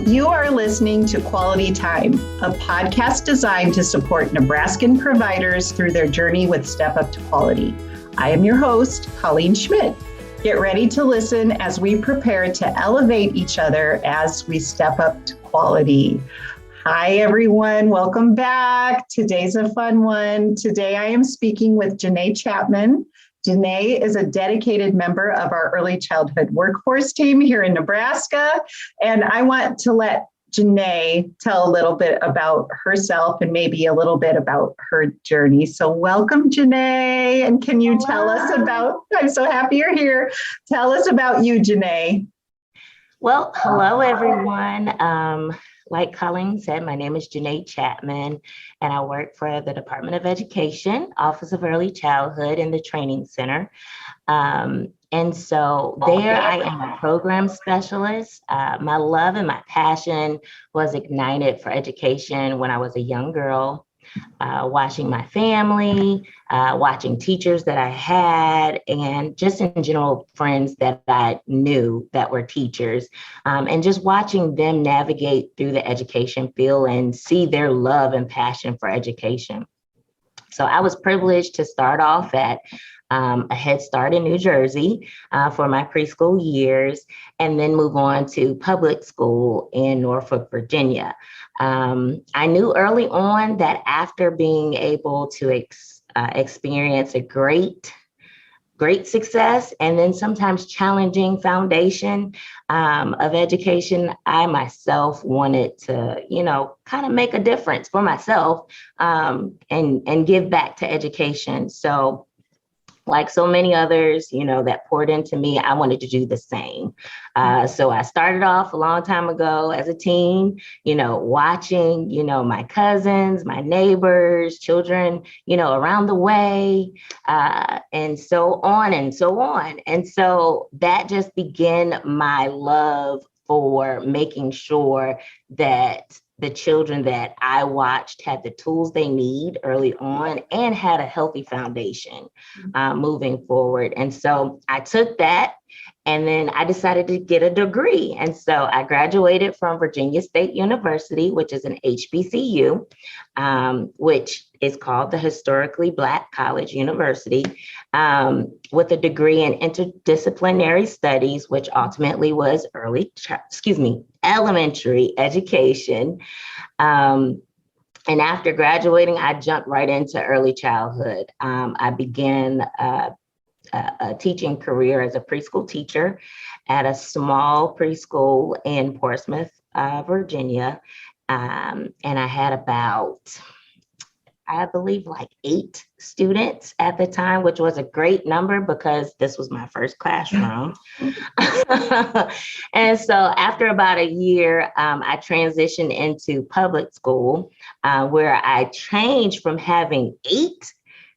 You are listening to Quality Time, a podcast designed to support Nebraskan providers through their journey with Step Up to Quality. I am your host, Colleen Schmidt. Get ready to listen as we prepare to elevate each other as we step up to quality. Hi, everyone. Welcome back. Today's a fun one. Today, I am speaking with Jené Chapman. Jené is a dedicated member of our early childhood workforce team here in Nebraska. And I want to let Jené tell a little bit about herself and maybe a little bit about her journey. So welcome, Jené. And can you tell us about, I'm so happy you're here. Tell us about you, Jené. Well, hello, everyone. Like Colleen said, my name is Jené Chapman, and I work for the Department of Education, Office of Early Childhood in the Training Center. And so there I am a program specialist. My love and my passion was ignited for education when I was a young girl. Watching my family, watching teachers that I had, and just in general, friends that I knew that were teachers, and just watching them navigate through the education field and see their love and passion for education. So I was privileged to start off at a Head Start in New Jersey for my preschool years, and then move on to public school in Norfolk, Virginia. I knew early on that after being able to experience a great success and then sometimes challenging foundation of education, I myself wanted to, kind of make a difference for myself and give back to education. So like so many others, that poured into me, I wanted to do the same. So I started off a long time ago as a teen, watching, my cousins, my neighbors, children, around the way, and so on and so on. And so that just began my love for making sure that the children that I watched had the tools they need early on and had a healthy foundation moving forward. And so I took that and then I decided to get a degree. And so I graduated from Virginia State University, which is an HBCU, which is called the Historically Black College University, with a degree in interdisciplinary studies, which ultimately was elementary education. And after graduating, I jumped right into early childhood. I began a teaching career as a preschool teacher at a small preschool in Portsmouth, Virginia. And I had about, I believe, like 8 students at the time, which was a great number because this was my first classroom. And so after about a year, I transitioned into public school, where I changed from having 8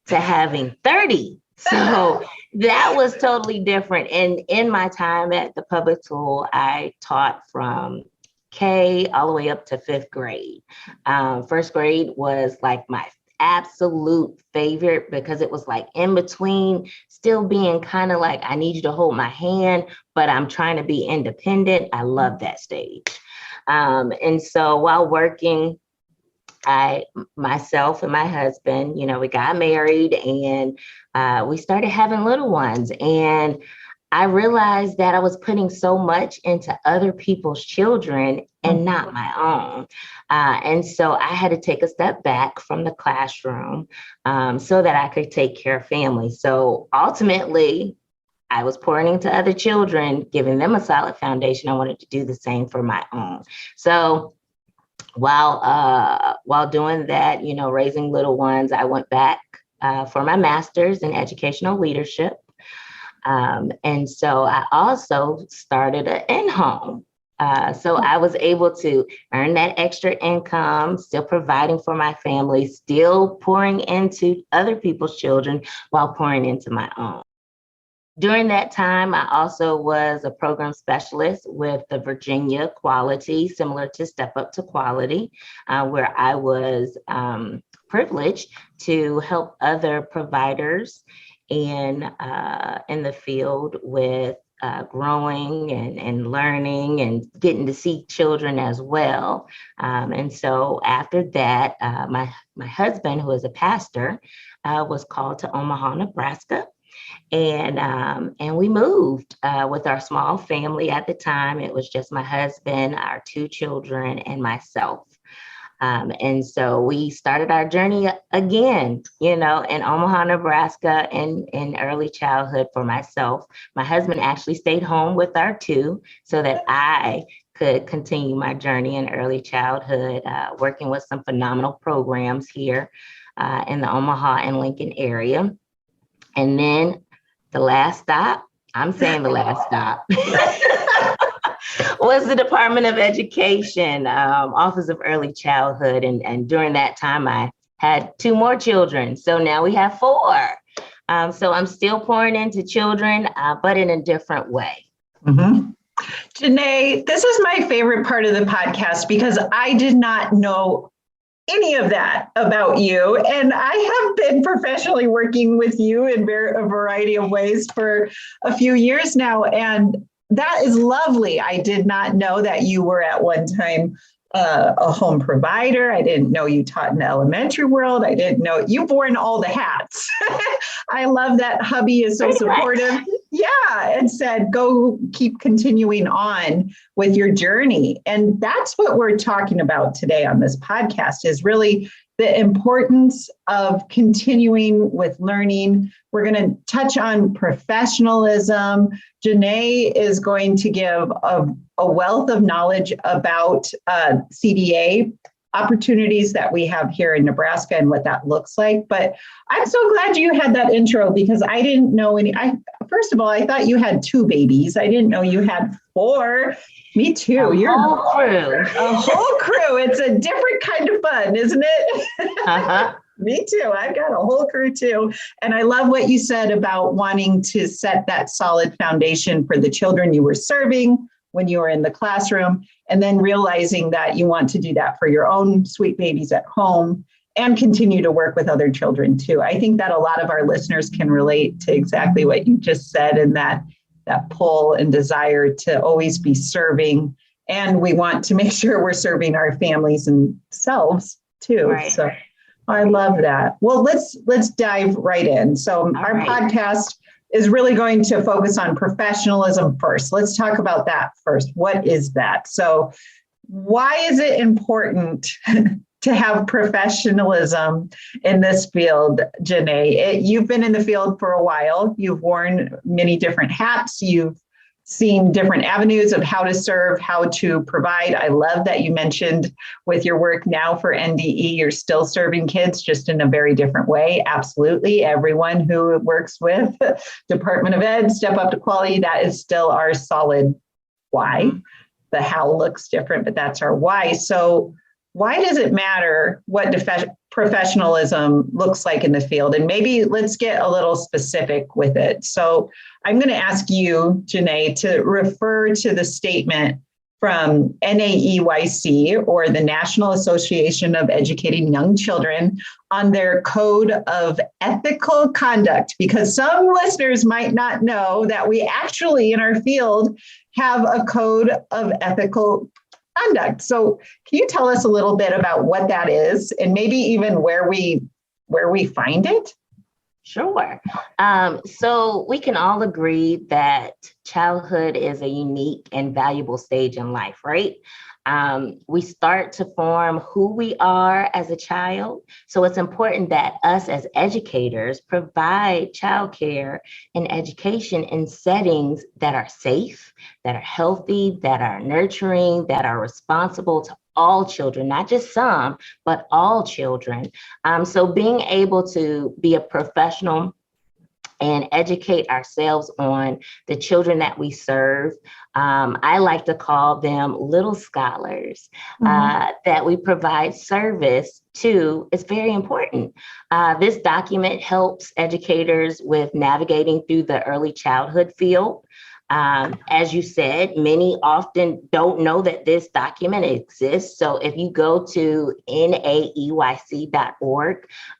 to having 30. So that was totally different. And in my time at the public school, I taught from K all the way up to 5th grade. First grade was like my absolute favorite because it was like in between, still being kind of like, I need you to hold my hand, but I'm trying to be independent. I love that stage. And so while working, myself and my husband, we got married and we started having little ones. And I realized that I was putting so much into other people's children and not my own. And so I had to take a step back from the classroom so that I could take care of family. So ultimately, I was pouring into other children, giving them a solid foundation. I wanted to do the same for my own. So while doing that, raising little ones, I went back for my master's in educational leadership. And so I also started an in-home. So I was able to earn that extra income, still providing for my family, still pouring into other people's children while pouring into my own. During that time, I also was a program specialist with the Virginia Quality, similar to Step Up to Quality, where I was privileged to help other providers in the field with growing and learning and getting to see children as well. And so after that, my husband, who is a pastor, was called to Omaha, Nebraska. And we moved with our small family at the time. It was just my husband, our two children, and myself. And so we started our journey again, in Omaha, Nebraska, in early childhood for myself. My husband actually stayed home with our two so that I could continue my journey in early childhood, working with some phenomenal programs here in the Omaha and Lincoln area. And then the last stop, I'm saying the last stop, was the Department of Education, Office of Early Childhood. And during that time, I had two more children. So now we have four. So I'm still pouring into children, but in a different way. Mm-hmm. Jené, this is my favorite part of the podcast because I did not know any of that about you. And I have been professionally working with you in a variety of ways for a few years now. And that is lovely. I did not know that you were at one time a home provider. I didn't know you taught in the elementary world. I didn't know you've worn all the hats. I love that hubby is so supportive. Yeah, and said, go keep continuing on with your journey. And that's what we're talking about today on this podcast is really the importance of continuing with learning. We're going to touch on professionalism. Jené is going to give a wealth of knowledge about CDA opportunities that we have here in Nebraska and what that looks like. But I'm so glad you had that intro because I didn't know first of all, I thought you had two babies. I didn't know you had four. Me too. You're a whole crew. A whole crew. It's a different kind of fun, isn't it? Uh-huh. Me too. I've got a whole crew too. And I love what you said about wanting to set that solid foundation for the children you were serving when you were in the classroom, and then realizing that you want to do that for your own sweet babies at home and continue to work with other children too. I think that a lot of our listeners can relate to exactly what you just said and that pull and desire to always be serving. And we want to make sure we're serving our families and selves too. Right. So I love that. Well, let's dive right in. So our podcast is really going to focus on professionalism first. Let's talk about that first. What is that? So why is it important to have professionalism in this field, Jené? You've been in the field for a while. You've worn many different hats. You've seen different avenues of how to serve, how to provide. I love that you mentioned with your work now for NDE, you're still serving kids just in a very different way. Absolutely. Everyone who works with Department of Ed, Step Up to Quality, that is still our solid why. The how looks different, but that's our why. So why does it matter what professionalism looks like in the field? And maybe let's get a little specific with it. So I'm going to ask you, Jené, to refer to the statement from NAEYC, or the National Association of Educating Young Children, on their code of ethical conduct, because some listeners might not know that we actually in our field have a code of ethical conduct. So can you tell us a little bit about what that is and maybe even where we find it? Sure. So we can all agree that childhood is a unique and valuable stage in life, right? We start to form who we are as a child. So it's important that us as educators provide childcare and education in settings that are safe, that are healthy, that are nurturing, that are responsible to all children, not just some, but all children. So being able to be a professional and educate ourselves on the children that we serve. I like to call them little scholars that we provide service to. It's very important. This document helps educators with navigating through the early childhood field. As you said, many often don't know that this document exists. So if you go to naeyc.org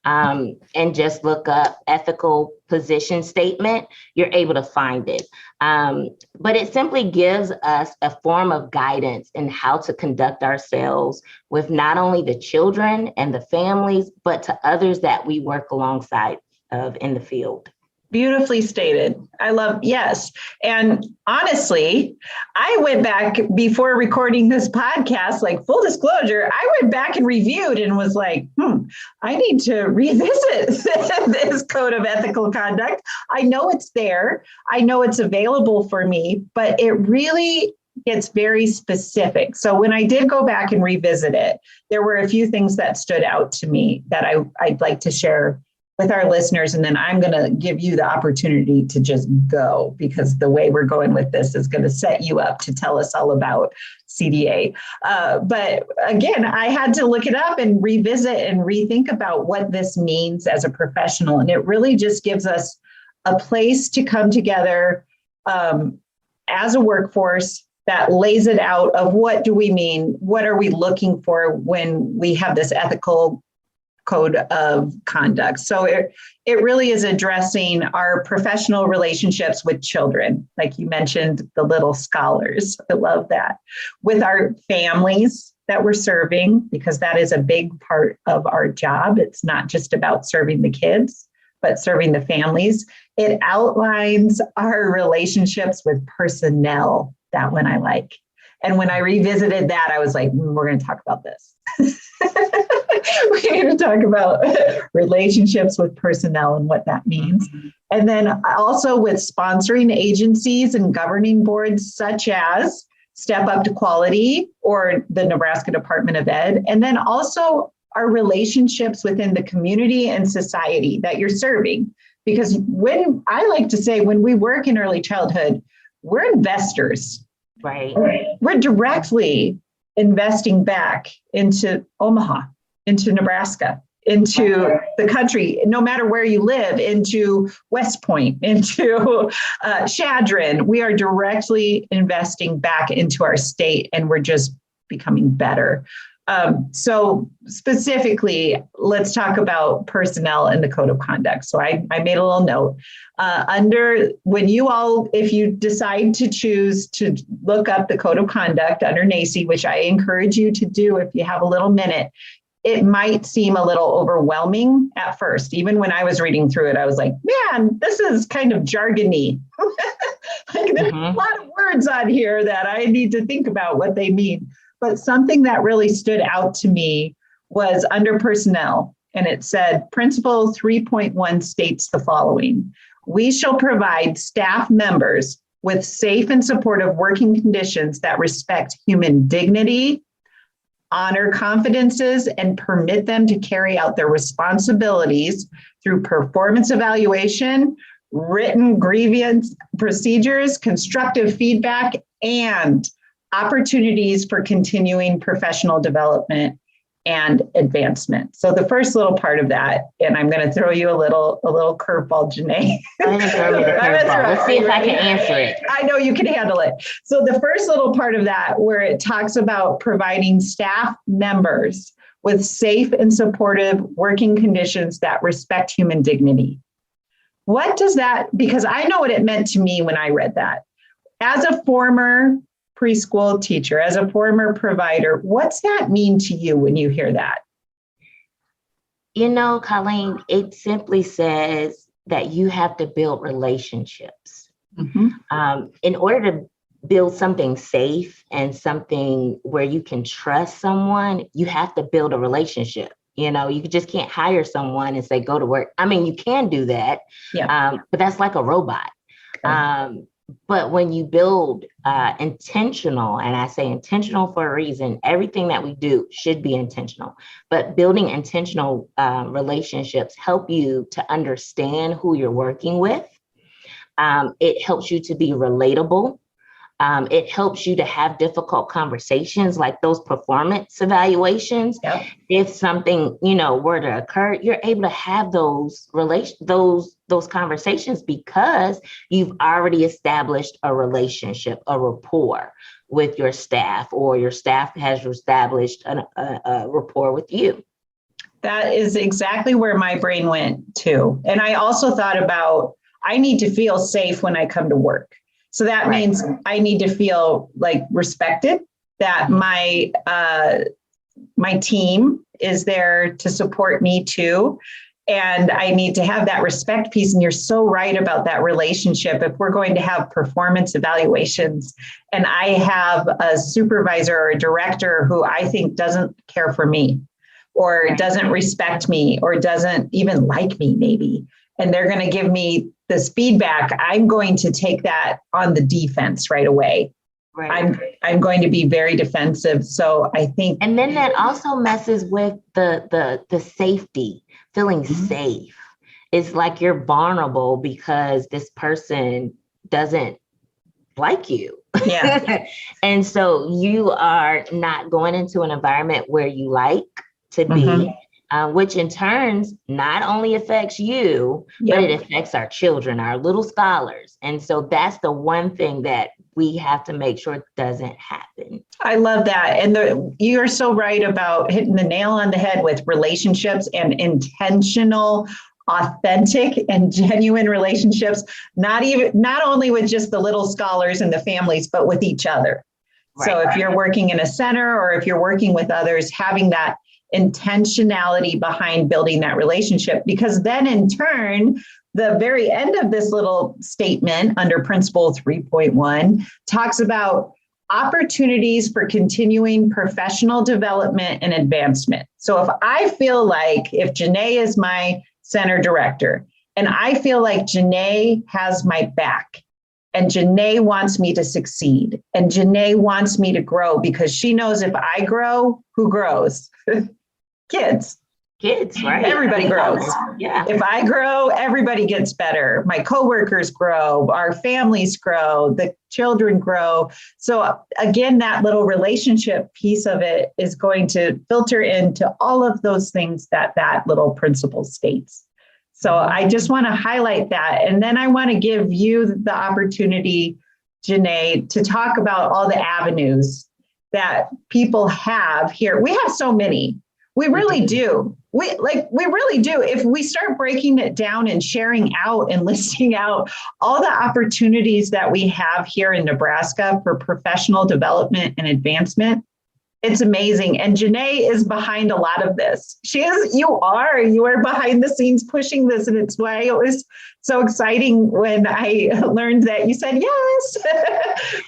and just look up ethical position statement, you're able to find it. But it simply gives us a form of guidance in how to conduct ourselves with not only the children and the families, but to others that we work alongside of in the field. Beautifully stated. I love, yes. And honestly, I went back before recording this podcast, like full disclosure, I went back and reviewed and was like, I need to revisit this code of ethical conduct. I know it's there. I know it's available for me, but it really gets very specific. So when I did go back and revisit it, there were a few things that stood out to me that I'd like to share with our listeners. And then I'm going to give you the opportunity to just go, because the way we're going with this is going to set you up to tell us all about CDA. But again, I had to look it up and revisit and rethink about what this means as a professional. And it really just gives us a place to come together as a workforce that lays it out of what do we mean? What are we looking for when we have this ethical code of conduct? So it really is addressing our professional relationships with children. Like you mentioned, the little scholars. I love that. With our families that we're serving, because that is a big part of our job. It's not just about serving the kids, but serving the families. It outlines our relationships with personnel. That one I like. And when I revisited that, I was like, we're going to talk about this. We're going to talk about relationships with personnel and what that means. And then also with sponsoring agencies and governing boards such as Step Up to Quality or the Nebraska Department of Ed. And then also our relationships within the community and society that you're serving. Because I like to say, when we work in early childhood, we're investors. Right. We're directly investing back into Omaha, into Nebraska, into the country, no matter where you live, into West Point, into Chadron. We are directly investing back into our state, and we're just becoming better. So specifically, let's talk about personnel and the code of conduct. So I made a little note if you decide to choose to look up the code of conduct under NAEYC, which I encourage you to do if you have a little minute, it might seem a little overwhelming at first. Even when I was reading through it, I was like, man, this is kind of jargony. There's a lot of words on here that I need to think about what they mean. But something that really stood out to me was under personnel, and it said Principle 3.1 states the following: we shall provide staff members with safe and supportive working conditions that respect human dignity, honor confidences, and permit them to carry out their responsibilities through performance evaluation, written grievance procedures, constructive feedback, and opportunities for continuing professional development and advancement. So the first little part of that, and I'm going to throw you a little curveball, Jené. Let's see if I can answer it. I know you can handle it. So the first little part of that, where it talks about providing staff members with safe and supportive working conditions that respect human dignity. What does that, because I know what it meant to me when I read that. As a former preschool teacher, as a former provider, what's that mean to you when you hear that? You know, Colleen, it simply says that you have to build relationships. In order to build something safe and something where you can trust someone, you have to build a relationship. You know, you just can't hire someone and say, go to work. I mean, you can do that, but that's like a robot. Right. But when you build intentional, and I say intentional for a reason, everything that we do should be intentional, but building intentional relationships help you to understand who you're working with. It helps you to be relatable. It helps you to have difficult conversations, like those performance evaluations. Yep. If something, were to occur, you're able to have those conversations because you've already established a relationship, a rapport with your staff, or your staff has established a rapport with you. That is exactly where my brain went too. And I also thought about, I need to feel safe when I come to work. So that means I need to feel like respected, that my team is there to support me too. And I need to have that respect piece. And you're so right about that relationship. If we're going to have performance evaluations and I have a supervisor or a director who I think doesn't care for me, or doesn't respect me, or doesn't even like me maybe, and they're going to give me this feedback, I'm going to take that on the defense right away. Right. I'm going to be very defensive. So I think, and then that also messes with the safety, feeling safe. It's like you're vulnerable because this person doesn't like you. Yeah. And so you are not going into an environment where you like to be, which in turns not only affects you, but it affects our children, our little scholars. And so that's the one thing that we have to make sure doesn't happen. I love that. And you're so right about hitting the nail on the head with relationships and intentional, authentic and genuine relationships, not only with just the little scholars and the families, but with each other. Right. So if you're working in a center or if you're working with others, having that intentionality behind building that relationship, because then in turn, the very end of this little statement under principle 3.1 talks about opportunities for continuing professional development and advancement. So if I feel like, if Jené is my center director and I feel like Jené has my back and Jené wants me to succeed and Jené wants me to grow, because she knows if I grow, who grows? Kids, right? Everybody grows. Yeah. If I grow, everybody gets better. My coworkers grow, our families grow, the children grow. So again, that little relationship piece of it is going to filter into all of those things that little principle states. So I just want to highlight that. And then I want to give you the opportunity, Jené, to talk about all the avenues that people have here. We have so many. We really do. We really do. If we start breaking it down and sharing out and listing out all the opportunities that we have here in Nebraska for professional development and advancement, it's amazing. And Jené is behind a lot of this. You are behind the scenes pushing this. And it's why it was so exciting when I learned that you said yes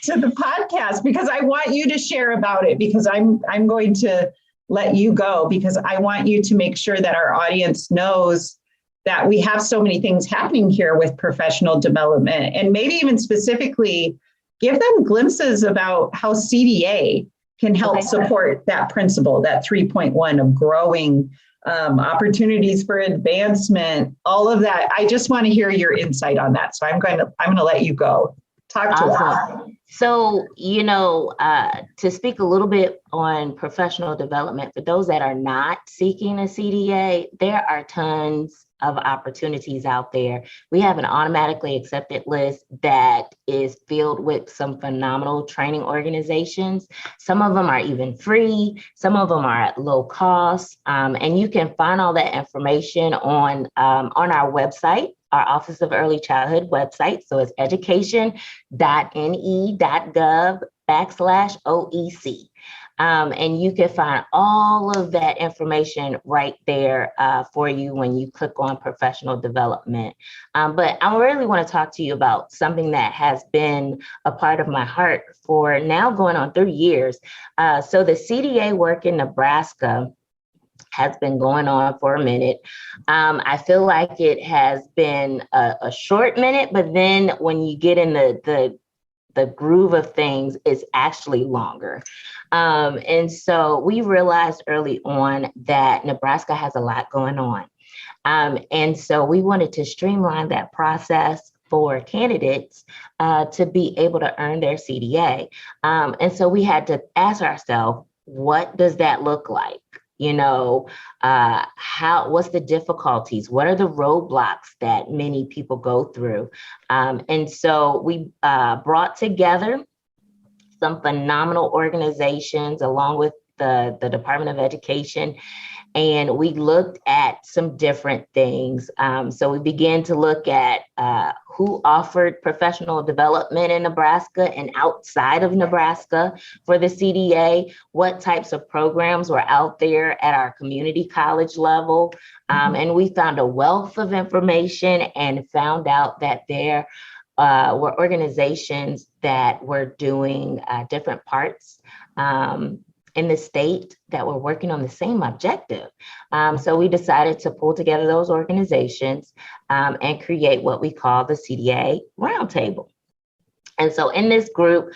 to the podcast, because I want you to share about it, because I'm going to let you go, because I want you to make sure that our audience knows that we have so many things happening here with professional development, and maybe even specifically give them glimpses about how CDA can help support that principle, that 3.1 of growing, opportunities for advancement, all of that. I just want to hear your insight on that. So I'm going to let you go. Talk to us. So, to speak a little bit on professional development, for those that are not seeking a CDA, there are tons of opportunities out there. We have an automatically accepted list that is filled with some phenomenal training organizations. Some of them are even free. Some of them are at low cost. And you can find all that information on our website, our Office of Early Childhood website. So it's education.ne.gov/OEC. And you can find all of that information right there for you when you click on professional development. But I really want to talk to you about something that has been a part of my heart for now going on 30 years. So the CDA work in Nebraska has been going on for a minute. I feel like it has been a short minute, but then when you get in the groove of things, it's actually longer. And so we realized early on that Nebraska has a lot going on. And so we wanted to streamline that process for candidates to be able to earn their CDA. And so we had to ask ourselves, what does that look like? You know, what's the difficulties? What are the roadblocks that many people go through? And so we brought together some phenomenal organizations along with the Department of Education, and we looked at some different things. So we began to look at who offered professional development in Nebraska and outside of Nebraska for the CDA, what types of programs were out there at our community college level. And we found a wealth of information and found out that there were organizations that were doing different parts in the state that were working on the same objective. So we decided to pull together those organizations and create what we call the CDA Roundtable. And so in this group,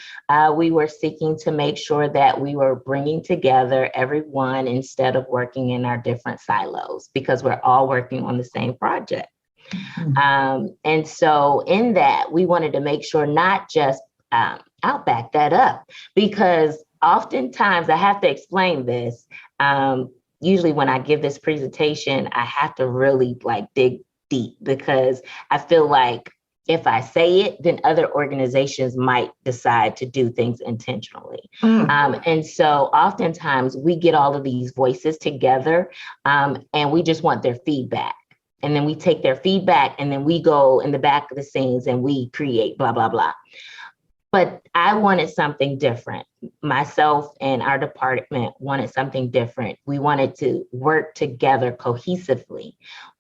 we were seeking to make sure that we were bringing together everyone instead of working in our different silos, because we're all working on the same project. And so in that, we wanted to make sure not just, I'll back that up, because oftentimes I have to explain this. Usually when I give this presentation, I have to really dig deep, because I feel like if I say it, then other organizations might decide to do things intentionally. And so oftentimes we get all of these voices together and we just want their feedback. And then we take their feedback and then we go in the back of the scenes and we create blah, blah, blah. But I wanted something different. Myself and our department wanted something different. We wanted to work together cohesively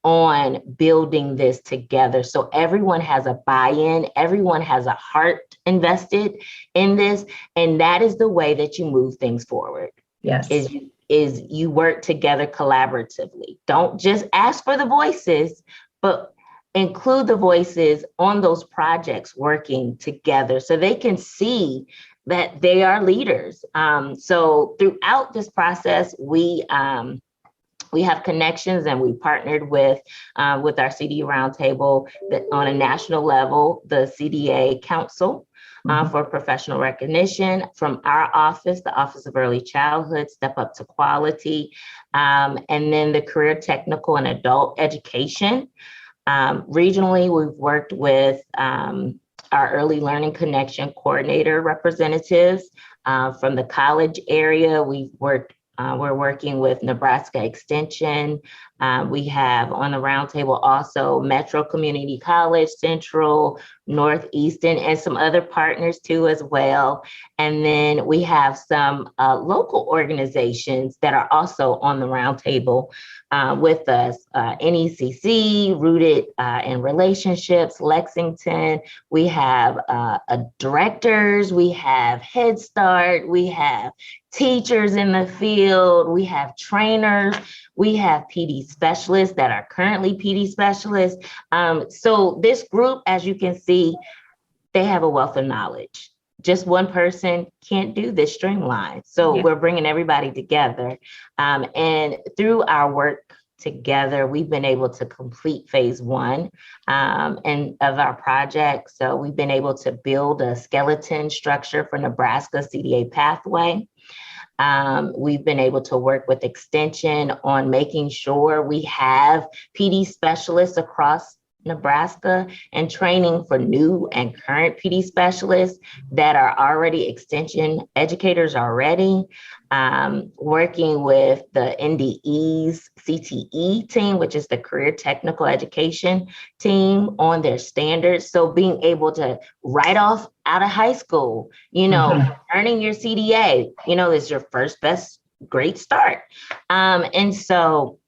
on building this together. So everyone has a buy-in, everyone has a heart invested in this. And that is the way that you move things forward. Yes. Is you work together collaboratively. Don't just ask for the voices, but include the voices on those projects working together so they can see that they are leaders. So throughout this process, we have connections, and we partnered with our CDA Roundtable on a national level, the CDA Council for Professional Recognition, from our office, the Office of Early Childhood, Step Up to Quality, and then the Career Technical and Adult Education. Regionally, we've worked with our Early Learning Connection Coordinator representatives from the college area. We're working with Nebraska Extension. We have on the roundtable also Metro Community College, Central, Northeastern, and some other partners too as well. And then we have some local organizations that are also on the roundtable with us. NECC, Rooted in Relationships, Lexington. We have directors, we have Head Start, we have teachers in the field, we have trainers, we have PD specialists that are currently PD specialists. So this group, as you can see, they have a wealth of knowledge. Just one person can't do this streamline. So we're bringing everybody together. And through our work together, we've been able to complete phase one and of our project. So we've been able to build a skeleton structure for Nebraska CDA pathway. We've been able to work with Extension on making sure we have PD specialists across Nebraska and training for new and current PD specialists that are already Extension educators already. Working with the NDE's CTE team, which is the Career Technical Education team, on their standards. So being able to right off out of high school, earning your CDA, is your first best great start. And so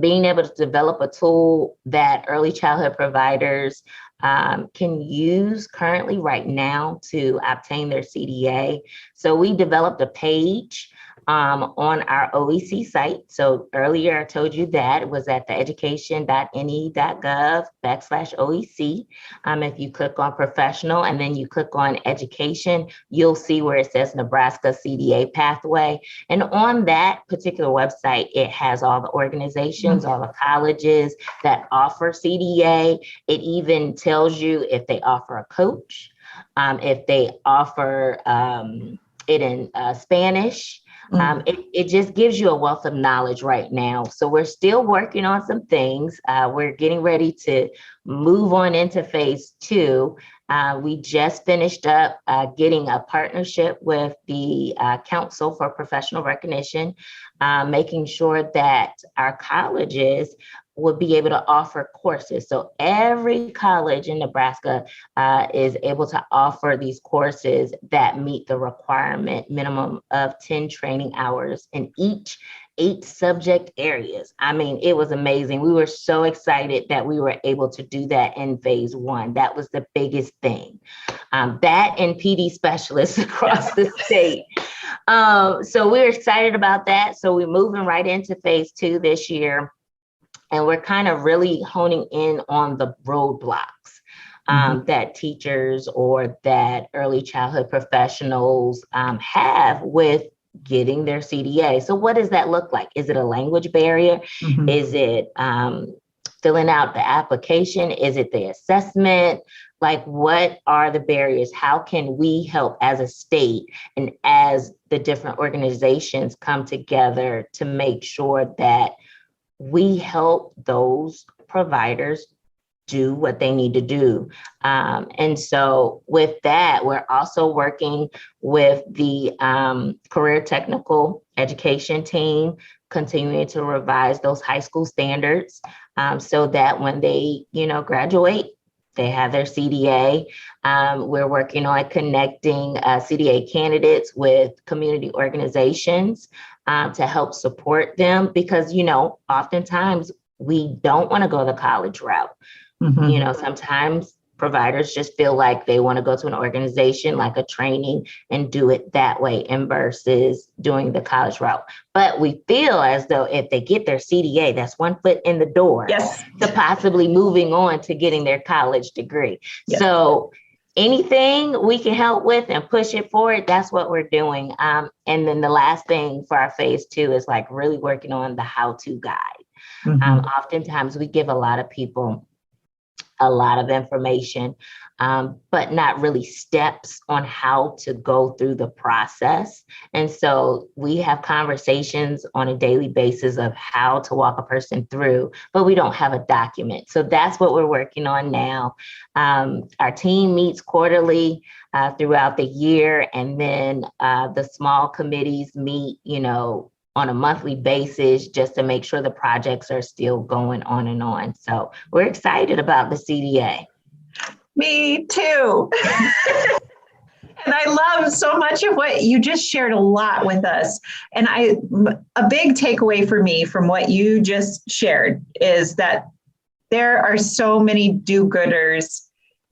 being able to develop a tool that early childhood providers can use currently right now to obtain their CDA. So we developed a page on our OEC site. So earlier I told you that it was at the education.ne.gov/OEC. If you click on professional and then you click on education, you'll see where it says Nebraska CDA pathway. And on that particular website, it has all the organizations, all the colleges that offer CDA. It even tells you if they offer a coach, if they offer it in Spanish. It just gives you a wealth of knowledge right now. So we're still working on some things. We're getting ready to move on into phase 2. We just finished up getting a partnership with the Council for Professional Recognition, making sure that our colleges would be able to offer courses. So every college in Nebraska is able to offer these courses that meet the requirement minimum of 10 training hours in each 8 subject areas. I mean, it was amazing. We were so excited that we were able to do that in phase 1. That was the biggest thing. That and PD specialists across the state. So we're excited about that. So we're moving right into phase 2 this year. And we're kind of really honing in on the roadblocks that teachers or that early childhood professionals have with getting their CDA. So what does that look like? Is it a language barrier? Is it filling out the application? Is it the assessment? Like, what are the barriers? How can we help as a state and as the different organizations come together to make sure that we help those providers do what they need to do? And so with that, we're also working with the career technical education team, continuing to revise those high school standards so that when they, graduate, they have their CDA. We're working on connecting CDA candidates with community organizations to help support them because, oftentimes we don't want to go the college route. Sometimes providers just feel like they want to go to an organization like a training and do it that way and versus doing the college route. But we feel as though if they get their CDA, that's one foot in the door to possibly moving on to getting their college degree. Yes. So anything we can help with and push it forward, that's what we're doing. And then the last thing for our phase 2 is like really working on the how-to guide. Oftentimes we give a lot of people a lot of information, but not really steps on how to go through the process. And so we have conversations on a daily basis of how to walk a person through, but we don't have a document. So that's what we're working on now. Our team meets quarterly throughout the year, and then the small committees meet, on a monthly basis just to make sure the projects are still going on and on. So we're excited about the CDA. Me too. And I love so much of what you just shared a lot with us. And a big takeaway for me from what you just shared is that there are so many do-gooders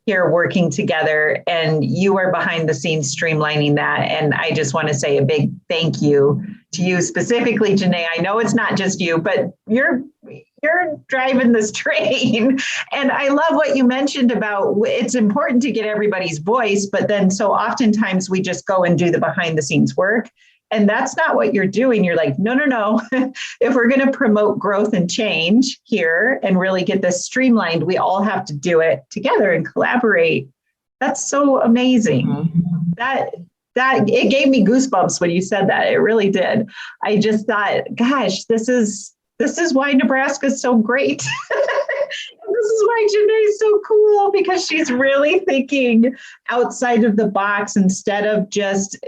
here working together, and you are behind the scenes streamlining that. And I just want to say a big thank you to you specifically, Jené. I know it's not just you, but you're driving this train. And I love what you mentioned about it's important to get everybody's voice, but then so oftentimes we just go and do the behind the scenes work. And that's not what you're doing. You're like, no. If we're going to promote growth and change here and really get this streamlined, we all have to do it together and collaborate. That's so amazing. That it gave me goosebumps when you said that. It really did. I just thought, gosh, this is why Nebraska is so great. This is why Jené is so cool, because she's really thinking outside of the box instead of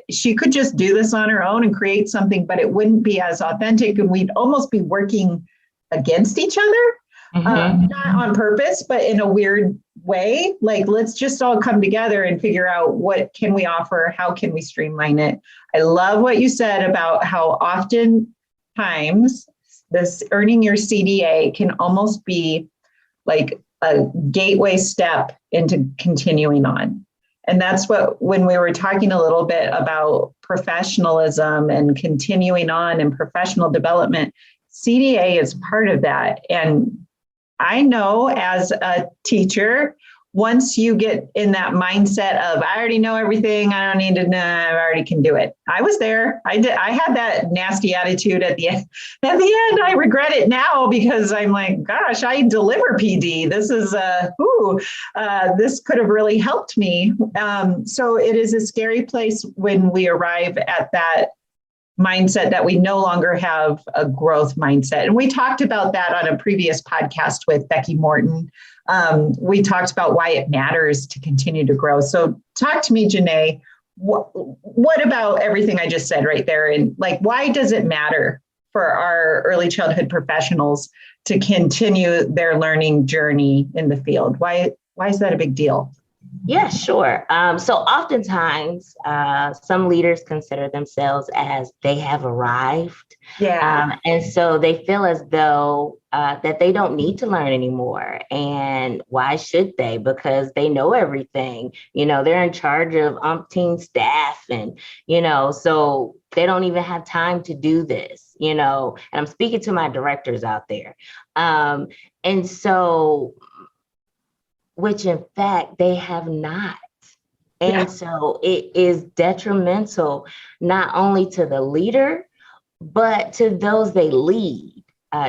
she could just do this on her own and create something, but it wouldn't be as authentic and we'd almost be working against each other, not on purpose, but in a weird way. Like, let's just all come together and figure out what can we offer? How can we streamline it? I love what you said about how oftentimes this earning your CDA can almost be like a gateway step into continuing on. And that's when we were talking a little bit about professionalism and continuing on in professional development, CDA is part of that. And I know as a teacher, once you get in that mindset of, I already know everything, I don't need to know, I already can do it. I was there. I had that nasty attitude at the end. At the end, I regret it now because I'm like, gosh, I deliver PD. This is, this could have really helped me. So it is a scary place when we arrive at that mindset that we no longer have a growth mindset. And we talked about that on a previous podcast with Becky Morton. We talked about why it matters to continue to grow. So talk to me, Jené, what about everything I just said right there? And like, why does it matter for our early childhood professionals to continue their learning journey in the field? Why is that a big deal? Yeah, sure. So oftentimes, some leaders consider themselves as they have arrived. Yeah. And so they feel as though that they don't need to learn anymore. And why should they? Because they know everything. They're in charge of umpteen staff and, so they don't even have time to do this, and I'm speaking to my directors out there. And so which in fact they have not. And so it is detrimental not only to the leader, but to those they lead.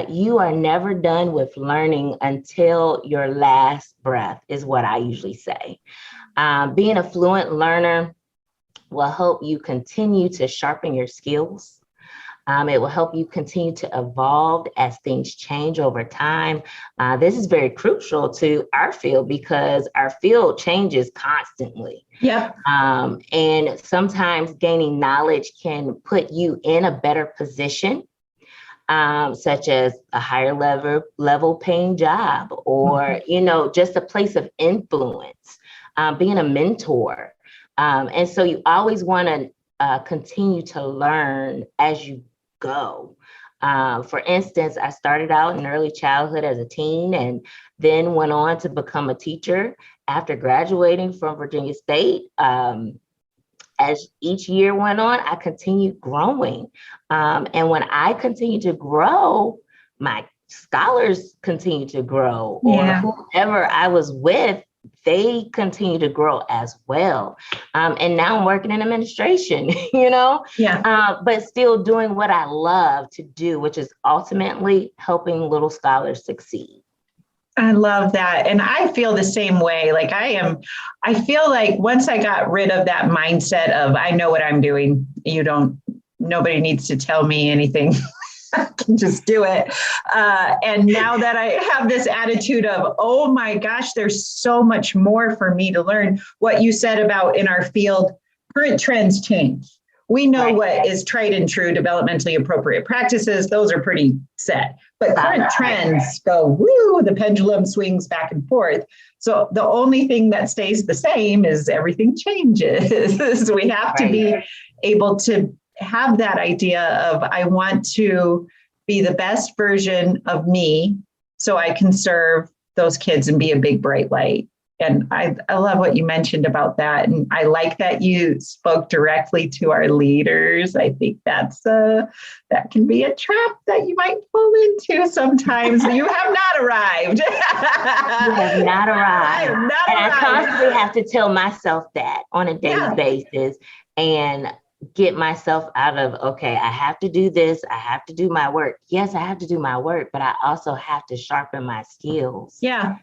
You are never done with learning until your last breath, is what I usually say. Being a fluent learner will help you continue to sharpen your skills. It will help you continue to evolve as things change over time. This is very crucial to our field because our field changes constantly. Yeah. And sometimes gaining knowledge can put you in a better position, such as a higher level paying job or, just a place of influence, being a mentor. And so you always want to continue to learn as you go. For instance, I started out in early childhood as a teen and then went on to become a teacher after graduating from Virginia State. As each year went on, I continued growing. And when I continued to grow, my scholars continued to grow, or whoever I was with, they continue to grow as well. And now I'm working in administration, but still doing what I love to do, which is ultimately helping little scholars succeed. I love that. And I feel the same way. Like I feel like once I got rid of that mindset of, I know what I'm doing, nobody needs to tell me anything. I can just do it. And now that I have this attitude of, oh my gosh, there's so much more for me to learn. What you said about in our field, current trends change. We know what is tried and true, developmentally appropriate practices. Those are pretty set. But current trends go, woo, the pendulum swings back and forth. So the only thing that stays the same is everything changes. We have to be able to have that idea of, I want to be the best version of me so I can serve those kids and be a big bright light. And I love what you mentioned about that. And I like that you spoke directly to our leaders. I think that can be a trap that you might fall into sometimes. You have not arrived. You have not arrived. I constantly have to tell myself that on a daily basis and get myself out of, okay, I have to do this. I have to do my work. Yes, I have to do my work, but I also have to sharpen my skills. Yeah.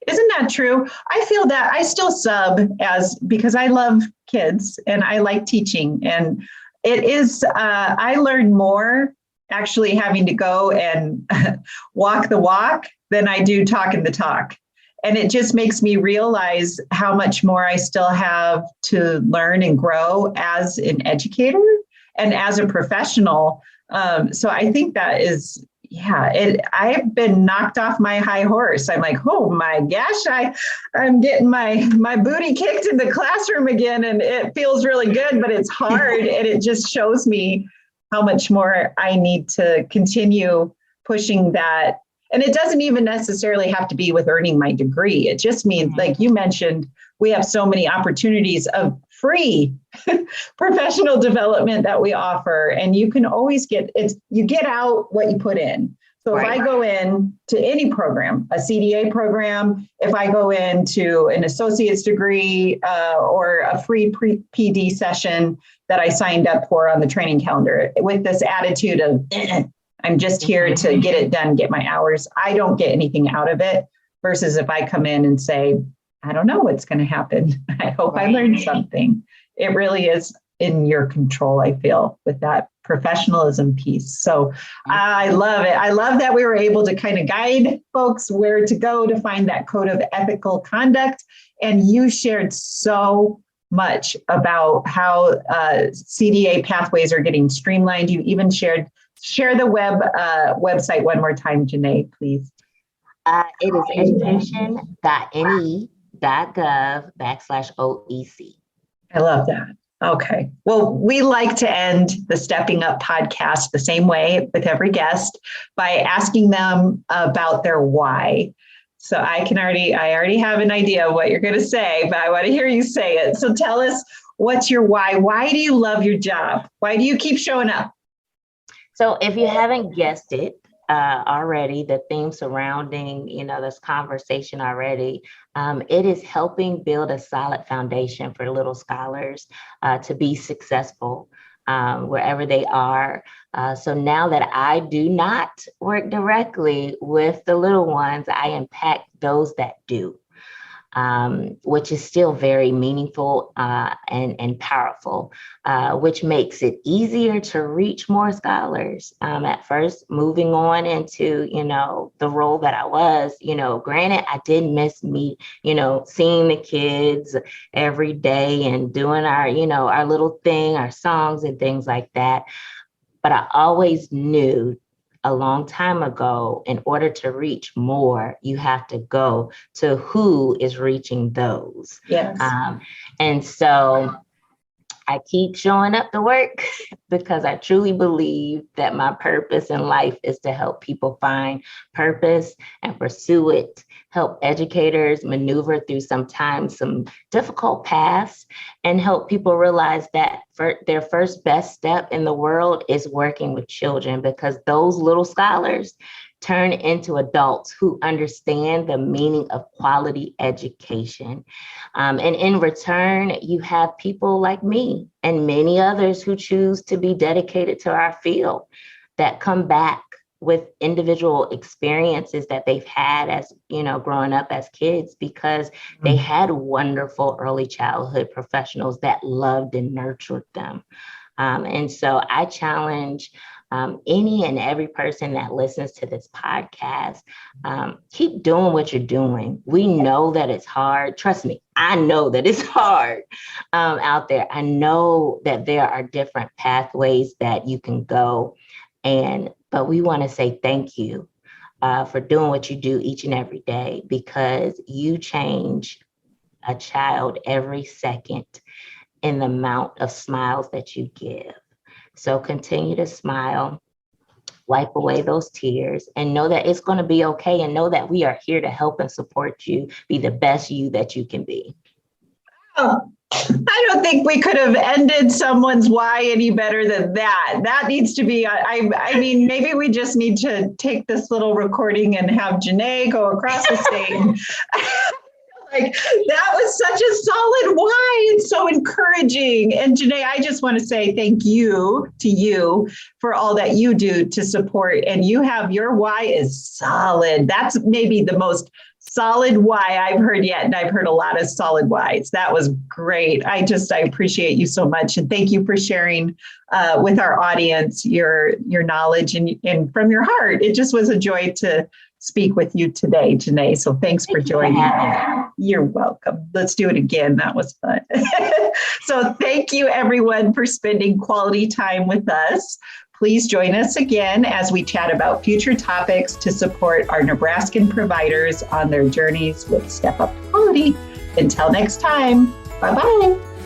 Isn't that true? I feel that I still sub because I love kids and I like teaching. And it is, I learn more actually having to go and walk the walk than I do talking the talk. And it just makes me realize how much more I still have to learn and grow as an educator and as a professional. So I think that is, I have been knocked off my high horse. I'm like, oh my gosh, I'm getting my booty kicked in the classroom again, and it feels really good, but it's hard. And it just shows me how much more I need to continue pushing that. And it doesn't even necessarily have to be with earning my degree. It just means, like you mentioned, we have so many opportunities of free professional development that we offer. And you can always you get out what you put in. So if I go in to any program, a CDA program, if I go into an associate's degree or a free PD session that I signed up for on the training calendar with this attitude of, I'm just here to get it done, get my hours, I don't get anything out of it, versus if I come in and say, I don't know what's going to happen. I hope I learned something. It really is in your control, I feel, with that professionalism piece. So I love it. I love that we were able to kind of guide folks where to go to find that code of ethical conduct. And you shared so much about how CDA pathways are getting streamlined. You even share the website one more time, Jené, please. It is education.ne.gov/OEC. I love that. Okay. Well, we like to end the Stepping Up podcast the same way with every guest by asking them about their why. So I already have an idea of what you're going to say, but I want to hear you say it. So tell us, what's your why? Why do you love your job? Why do you keep showing up? So if you haven't guessed it already, the theme surrounding, this conversation already, it is helping build a solid foundation for little scholars to be successful wherever they are. So now that I do not work directly with the little ones, I impact those that do. Which is still very meaningful and powerful, which makes it easier to reach more scholars. At first, moving on into, the role that I was, granted, I did miss seeing the kids every day and doing our little thing, our songs and things like that. But I always knew a long time ago, in order to reach more, you have to go to who is reaching those. Yes. And so I keep showing up to work because I truly believe that my purpose in life is to help people find purpose and pursue it, help educators maneuver through sometimes some difficult paths, and help people realize that their first best step in the world is working with children, because those little scholars turn into adults who understand the meaning of quality education. And in return, you have people like me and many others who choose to be dedicated to our field that come back with individual experiences that they've had as, growing up as kids, because they had wonderful early childhood professionals that loved and nurtured them. And so I challenge any and every person that listens to this podcast, keep doing what you're doing. We know that it's hard. Trust me, I know that it's hard out there. I know that there are different pathways that you can go, but we want to say thank you for doing what you do each and every day, because you change a child every second in the amount of smiles that you give. So continue to smile, wipe away those tears, and know that it's going to be okay, and know that we are here to help and support you be the best you that you can be. Oh, I don't think we could have ended someone's why any better than that. That needs to be, I mean, maybe we just need to take this little recording and have Jené go across the stage. Like, that was such a solid why. It's so encouraging. And Jené, I just want to say thank you to you for all that you do to support. And your why is solid. That's maybe the most solid why I've heard yet. And I've heard a lot of solid whys. That was great. I appreciate you so much. And thank you for sharing with our audience your knowledge and from your heart. It just was a joy to speak with you today, Jené. So thanks for joining me. You're welcome. Let's do it again. That was fun. So thank you, everyone, for spending quality time with us. Please join us again as we chat about future topics to support our Nebraskan providers on their journeys with Step Up to Quality. Until next time, bye-bye.